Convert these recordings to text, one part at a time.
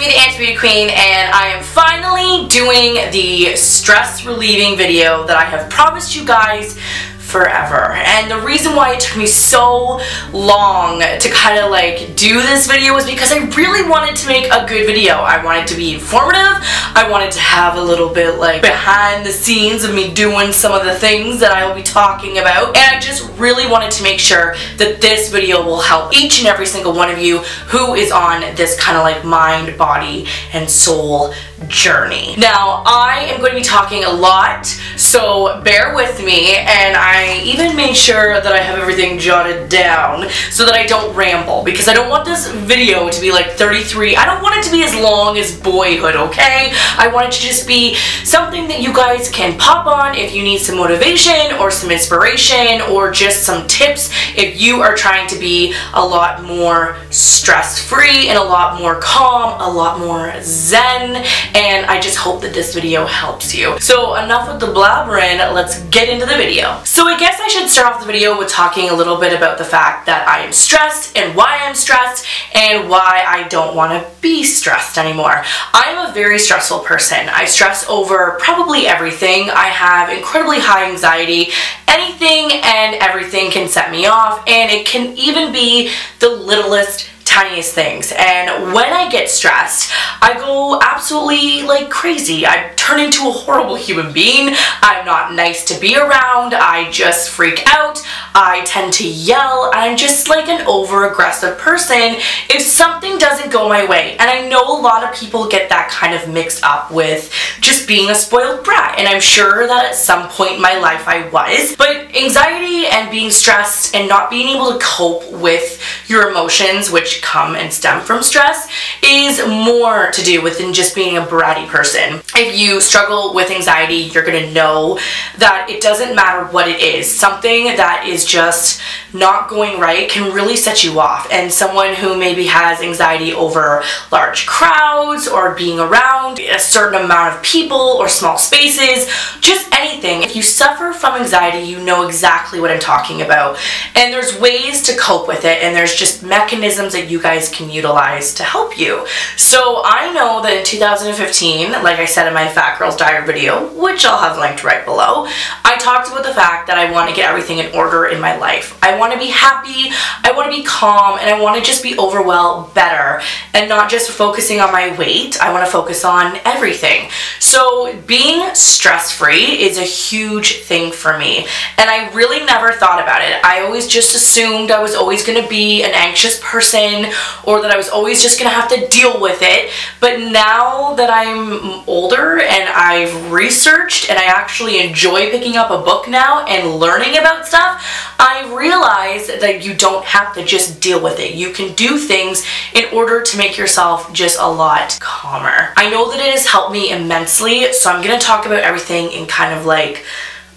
me, the Anti-Beauty Queen, and I am finally doing the stress relieving video that I have promised you guys forever. And the reason why it took me so long to kind of like do this video was because I really wanted to make a good video. I wanted to be informative. I wanted to have a little bit like behind the scenes of me doing some of the things that I will be talking about. And I just really wanted to make sure that this video will help each and every single one of you who is on this kind of like mind, body, and soul journey. Now, I am going to be talking a lot, so bear with me, and I even made sure that I have everything jotted down so that I don't ramble, because I don't want this video to be like 33. I don't want it to be as long as Boyhood, okay? I want it to just be something that you guys can pop on if you need some motivation or some inspiration or just some tips if you are trying to be a lot more stress-free and a lot more calm, a lot more zen. And I just hope that this video helps you. So enough with the blabbering, let's get into the video. So I guess I should start off the video with talking a little bit about the fact that I am stressed and why I'm stressed and why I don't want to be stressed anymore. I'm a very stressful person. I stress over probably everything. I have incredibly high anxiety. Anything and everything can set me off, and it can even be the littlest, tiniest things. And when I get stressed, I go absolutely like crazy. I turn into a horrible human being. I'm not nice to be around. I just freak out. I tend to yell. I'm just like an over-aggressive person if something doesn't go my way. And I know a lot of people get that kind of mixed up with just being a spoiled brat. And I'm sure that at some point in my life I was. But anxiety and being stressed and not being able to cope with your emotions, which come and stem from stress, is more to do with than just being a bratty person. If you struggle with anxiety, you're gonna know that it doesn't matter what it is. Something that is just not going right can really set you off. And someone who maybe has anxiety over large crowds or being around a certain amount of people or small spaces, just anything. If you suffer from anxiety, you know exactly what I'm talking about. And there's ways to cope with it, and there's just mechanisms that you guys can utilize to help you. So I know that in 2015, like I said in my Fat Girl's Diary video, which I'll have linked right below, I talked about the fact that I want to get everything in order in my life. I want to be happy, I want to be calm, and I want to just be overall better and not just focusing on my weight. I want to focus on everything. So being stress-free is a huge thing for me, and I really never thought about it. I always just assumed I was always going to be an anxious person, or that I was always just going to have to deal with it. But now that I'm older and I've researched and I actually enjoy picking up a book now and learning about stuff, I realize that you don't have to just deal with it. You can do things in order to make yourself just a lot calmer. I know that it has helped me immensely, so I'm going to talk about everything in kind of like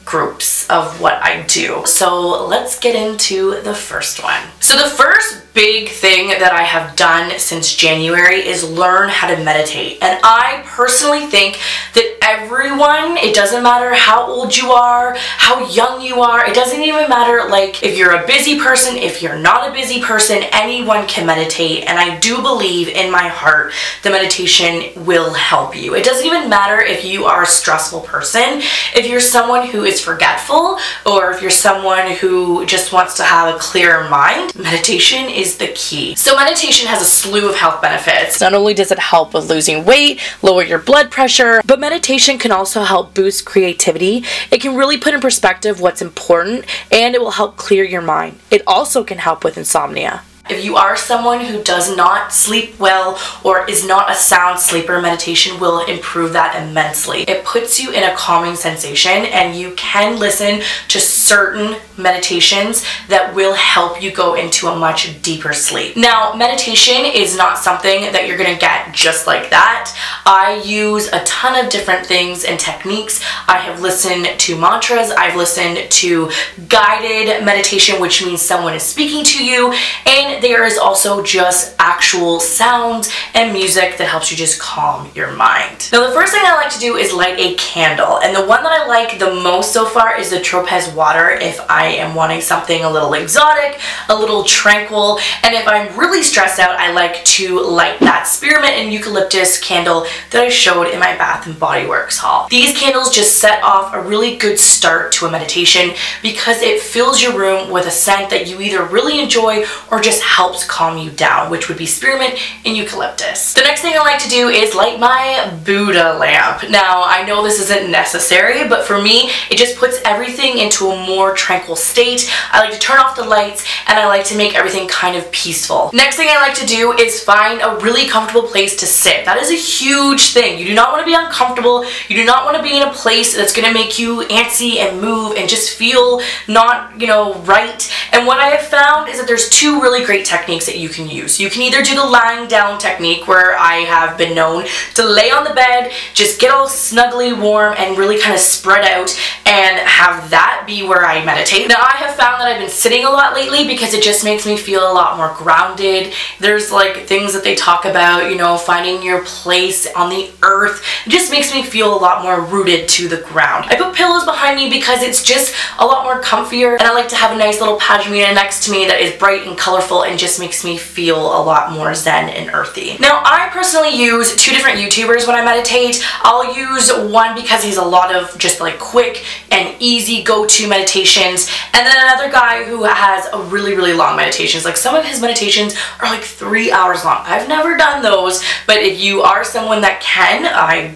groups of what I do. So let's get into the first one. So the first big thing that I have done since January is learn how to meditate. And I personally think that everyone, it doesn't matter how old you are, how young you are, it doesn't even matter like if you're a busy person, if you're not a busy person, anyone can meditate. And I do believe in my heart that meditation will help you. It doesn't even matter if you are a stressful person, if you're someone who is forgetful, or if you're someone who just wants to have a clearer mind, meditation is the key. So meditation has a slew of health benefits. Not only does it help with losing weight, lower your blood pressure, but meditation can also help boost creativity. It can really put in perspective what's important, and it will help clear your mind. It also can help with insomnia. If you are someone who does not sleep well or is not a sound sleeper, meditation will improve that immensely. It puts you in a calming sensation, and you can listen to certain meditations that will help you go into a much deeper sleep. Now, meditation is not something that you're gonna get just like that. I use a ton of different things and techniques. I have listened to mantras, I've listened to guided meditation, which means someone is speaking to you, and then there is also just actual sounds and music that helps you just calm your mind. Now the first thing I like to do is light a candle, and the one that I like the most so far is the Tropez water if I am wanting something a little exotic, a little tranquil, and if I'm really stressed out, I like to light that spearmint and eucalyptus candle that I showed in my Bath & Body Works haul. These candles just set off a really good start to a meditation because it fills your room with a scent that you either really enjoy or just helps calm you down, which would be spearmint and eucalyptus. The next thing I like to do is light my Buddha lamp. Now, I know this isn't necessary, but for me, it just puts everything into a more tranquil state. I like to turn off the lights and I like to make everything kind of peaceful. Next thing I like to do is find a really comfortable place to sit. That is a huge thing. You do not want to be uncomfortable. You do not want to be in a place that's going to make you antsy and move and just feel not, you know, right. And what I have found is that there's two really great techniques that you can use. You can either do the lying down technique, where I have been known to lay on the bed, just get all snuggly warm and really kind of spread out and have that be where I meditate. Now I have found that I've been sitting a lot lately because it just makes me feel a lot more grounded. There's like things that they talk about, you know, finding your place on the earth. It just makes me feel a lot more rooted to the ground. I put pillows behind me because it's just a lot more comfier, and I like to have a nice little pashmina next to me that is bright and colorful and just makes me feel a lot more zen and earthy. Now I personally use two different YouTubers when I meditate. I'll use one because he's a lot of just like quick and easy go-to meditations, and then another guy who has a really long meditations. Like some of his meditations are like 3 hours long. I've never done those, but if you are someone that can,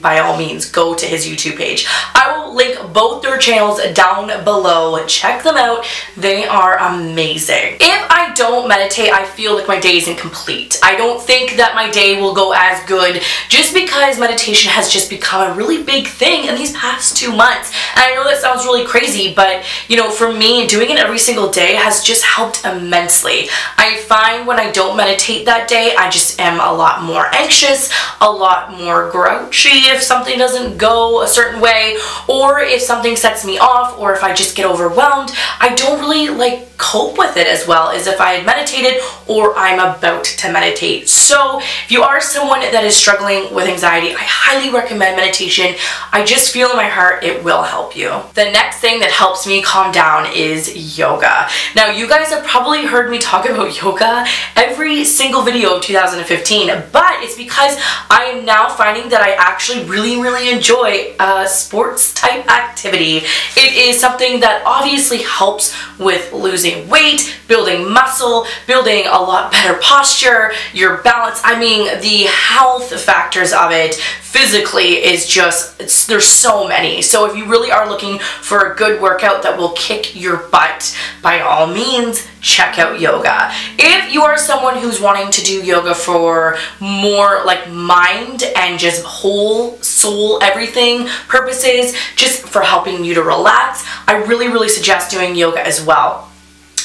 by all means go to his YouTube page. I will link both their channels down below. Check them out. They are amazing. If I don't meditate, I feel like my day is incomplete. I don't think that my day will go as good just because meditation has just become a really big thing in these past 2 months. And I know that sounds really crazy, but you know, for me, doing it every single day has just helped immensely. I find when I don't meditate that day, I just am a lot more anxious, a lot more grouchy if something doesn't go a certain way, or if something sets me off, or if I just get overwhelmed. I don't really like cope with it as well as if I had meditated or I'm about to meditate. So if you are someone that is struggling with anxiety, I highly recommend meditation. I just feel in my heart it will help you. The next thing that helps me calm down is yoga. Now you guys have probably heard me talk about yoga every single video of 2015, but it's because I am now finding that I actually really enjoy sports type activity. It is something that obviously helps with losing weight, building muscle, building a lot better posture, your balance. I mean, the health factors of it physically is just, there's so many. So if you really are looking for a good workout that will kick your butt, by all means, check out yoga. If you are someone who's wanting to do yoga for more like mind and just whole soul everything purposes, just for helping you to relax, I really suggest doing yoga as well.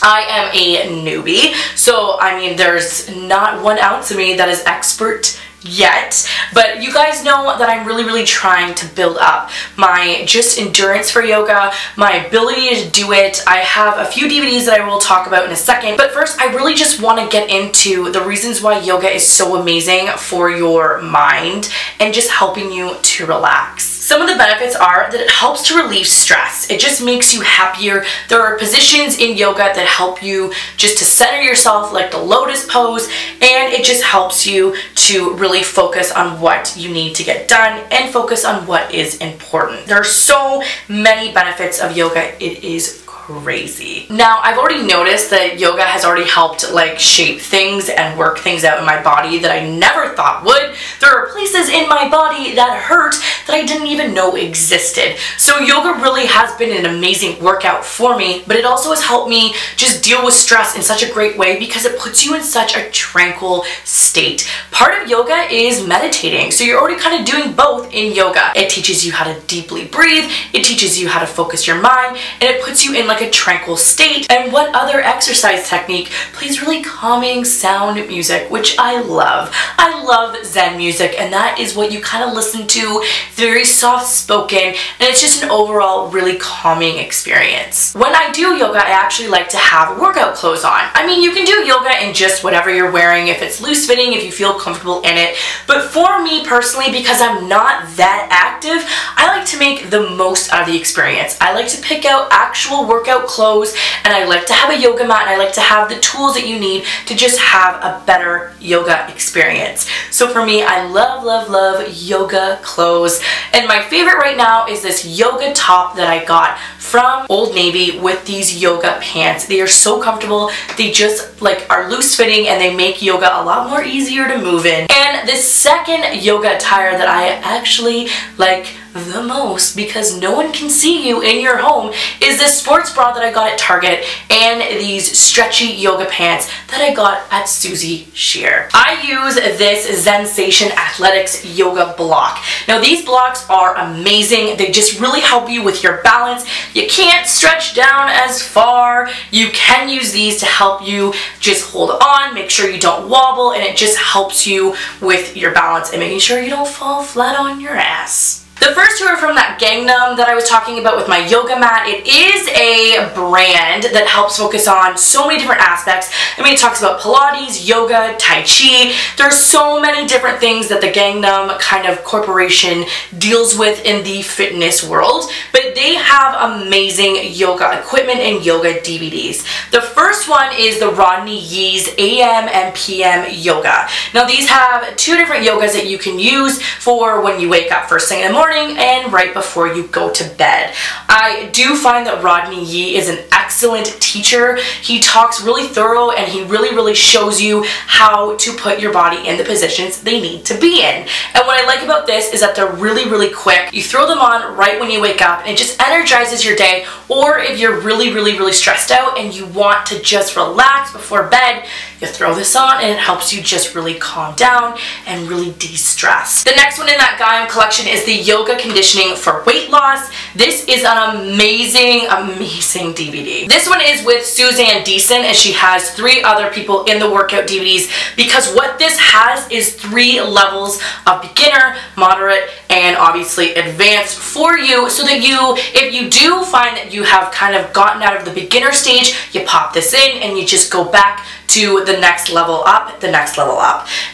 I am a newbie, so I mean there's not 1 ounce of me that is expert yet, but you guys know that I'm really trying to build up my just endurance for yoga, my ability to do it. I have a few DVDs that I will talk about in a second, but first I really just want to get into the reasons why yoga is so amazing for your mind and just helping you to relax. Some of the benefits are that it helps to relieve stress. It just makes you happier. There are positions in yoga that help you just to center yourself, like the lotus pose, and it just helps you to really focus on what you need to get done and focus on what is important. There are so many benefits of yoga. It is crazy. Now, I've already noticed that yoga has already helped like shape things and work things out in my body that I never thought would. There are places in my body that hurt that I didn't even know existed. So yoga really has been an amazing workout for me, but it also has helped me just deal with stress in such a great way because it puts you in such a tranquil state. Part of yoga is meditating, so you're already kind of doing both in yoga. It teaches you how to deeply breathe, it teaches you how to focus your mind, and it puts you in like a tranquil state. And what other exercise technique plays really calming sound music, which I love. I love Zen music, and that is what you kind of listen to very soft-spoken, and it's just an overall really calming experience. When I do yoga, I actually like to have workout clothes on. I mean, you can do yoga in just whatever you're wearing, if it's loose-fitting, if you feel comfortable in it, but for me personally, because I'm not that active, I like to make the most out of the experience. I like to pick out actual workout clothes, and I like to have a yoga mat, and I like to have the tools that you need to just have a better yoga experience. So for me, I love, love, love yoga clothes, and my favorite right now is this yoga top that I got from Old Navy with these yoga pants. They are so comfortable. They just like are loose fitting, and they make yoga a lot more easier to move in. And the second yoga attire that I actually like the most, because no one can see you in your home, is this sports bra that I got at Target and these stretchy yoga pants that I got at Susie Shear. I use this Zensation Athletics yoga block. Now these blocks are amazing. They just really help you with your balance. You can't stretch down as far. You can use these to help you just hold on, make sure you don't wobble, and it just helps you with your balance and making sure you don't fall flat on your ass. The first two are from that Gangnam that I was talking about with my yoga mat. It is a brand that helps focus on so many different aspects. I mean, it talks about Pilates, yoga, Tai Chi. There's so many different things that the Gangnam kind of corporation deals with in the fitness world, but they have amazing yoga equipment and yoga DVDs. The first one is the Rodney Yee's AM and PM yoga. Now these have two different yogas that you can use for when you wake up first thing in the morning and right before you go to bed. I do find that Rodney Yee is an excellent teacher. He talks really thorough, and he really shows you how to put your body in the positions they need to be in. And what I like about this is that they're really quick. You throw them on right when you wake up, and it just energizes your day. Or if you're really stressed out and you want to just relax before bed, you throw this on and it helps you just really calm down and really de-stress. The next one in that Gaim collection is the Yoga Conditioning for Weight Loss. This is an amazing DVD. This one is with Suzanne Deason, and she has 3 other people in the workout DVDs, because what this has is 3 levels of beginner, moderate, and obviously advanced for you, so that if you do find that you have kind of gotten out of the beginner stage, you pop this in and you just go back to the next level up,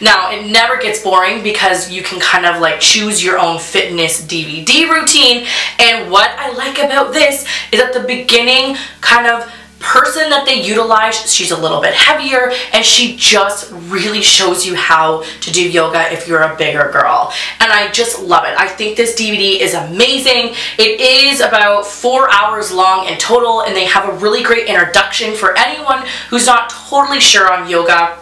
Now, it never gets boring, because you can kind of like choose your own fitness DVD routine, and what I like about this is at the beginning kind of person that they utilize, she's a little bit heavier, and she just really shows you how to do yoga if you're a bigger girl, and I just love it. I think this DVD is amazing. It is about 4 hours long in total, and they have a really great introduction for anyone who's not totally sure on yoga.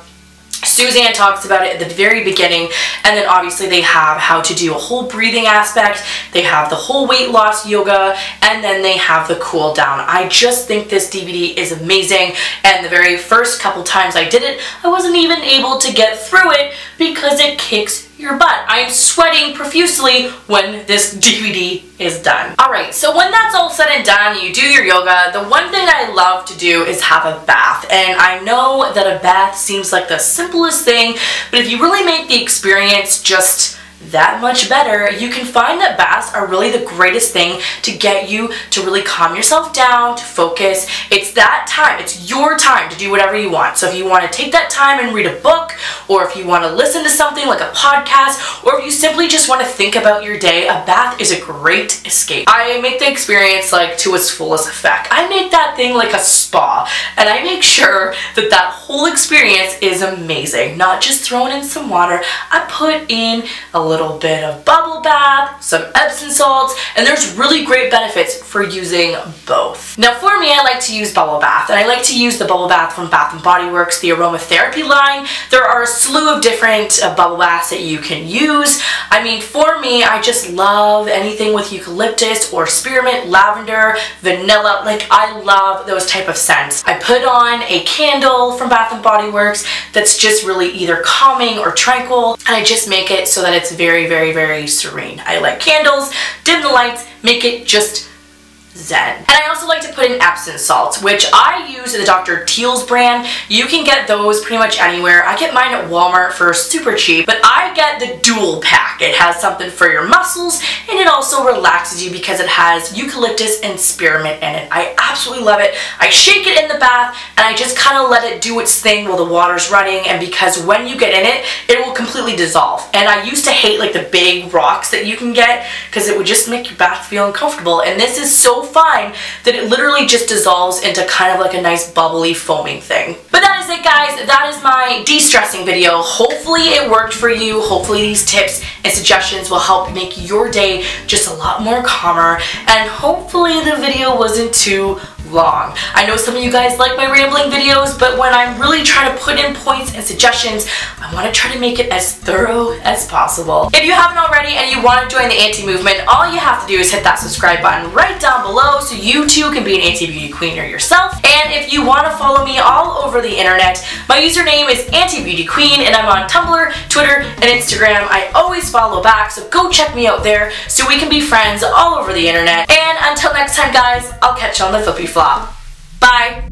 Suzanne talks about it at the very beginning, and then obviously they have how to do a whole breathing aspect, they have the whole weight loss yoga, and then they have the cool down. I just think this DVD is amazing, and the very first couple times I did it, I wasn't even able to get through it because it kicks your butt. I am sweating profusely when this DVD is done. Alright, so when that's all said and done, you do your yoga, the one thing I love to do is have a bath. And I know that a bath seems like the simplest thing, but if you really make the experience just that much better, you can find that baths are really the greatest thing to get you to really calm yourself down, to focus. It's that time. It's your time to do whatever you want. So if you want to take that time and read a book, or if you want to listen to something like a podcast, or if you simply just want to think about your day, a bath is a great escape. I make the experience like to its fullest effect. I make that thing like a spa, and I make sure that that whole experience is amazing. Not just throwing in some water. I put in a little bit of bubble bath, some Epsom salts, and there's really great benefits for using both. Now for me, I like to use bubble bath, and I like to use the bubble bath from Bath & Body Works, the aromatherapy line. There are a slew of different bubble baths that you can use. I mean, for me, I just love anything with eucalyptus or spearmint, lavender, vanilla. Like, I love those type of scents. I put on a candle from Bath & Body Works that's just really either calming or tranquil, and I just make it so that it's very serene. I like candles, dim the lights, make it just zen. And I also like to put in Epsom salts, which I use the Dr. Teal's brand. You can get those pretty much anywhere. I get mine at Walmart for super cheap, but I get the dual pack. It has something for your muscles, and it also relaxes you because it has eucalyptus and spearmint in it. I absolutely love it. I shake it in the bath, and I just kind of let it do its thing while the water's running, and because when you get in it, it will completely dissolve. And I used to hate like the big rocks that you can get because it would just make your bath feel uncomfortable, and this is so fine that it literally just dissolves into kind of like a nice bubbly foaming thing. But that is it, guys. That is my de-stressing video. Hopefully it worked for you. Hopefully these tips and suggestions will help make your day just a lot more calmer, and hopefully the video wasn't too long. I know some of you guys like my rambling videos, but when I'm really trying to put in points and suggestions, I want to try to make it as thorough as possible. If you haven't already and you want to join the anti-movement, all you have to do is hit that subscribe button right down below so you too can be an anti-beauty queen or yourself. And if you want to follow me all over the internet, my username is anti-beauty-queen, and I'm on Tumblr, Twitter, and Instagram. I always follow back, so go check me out there so we can be friends all over the internet. And until next time, guys, I'll catch you on the flippy flop. Bye!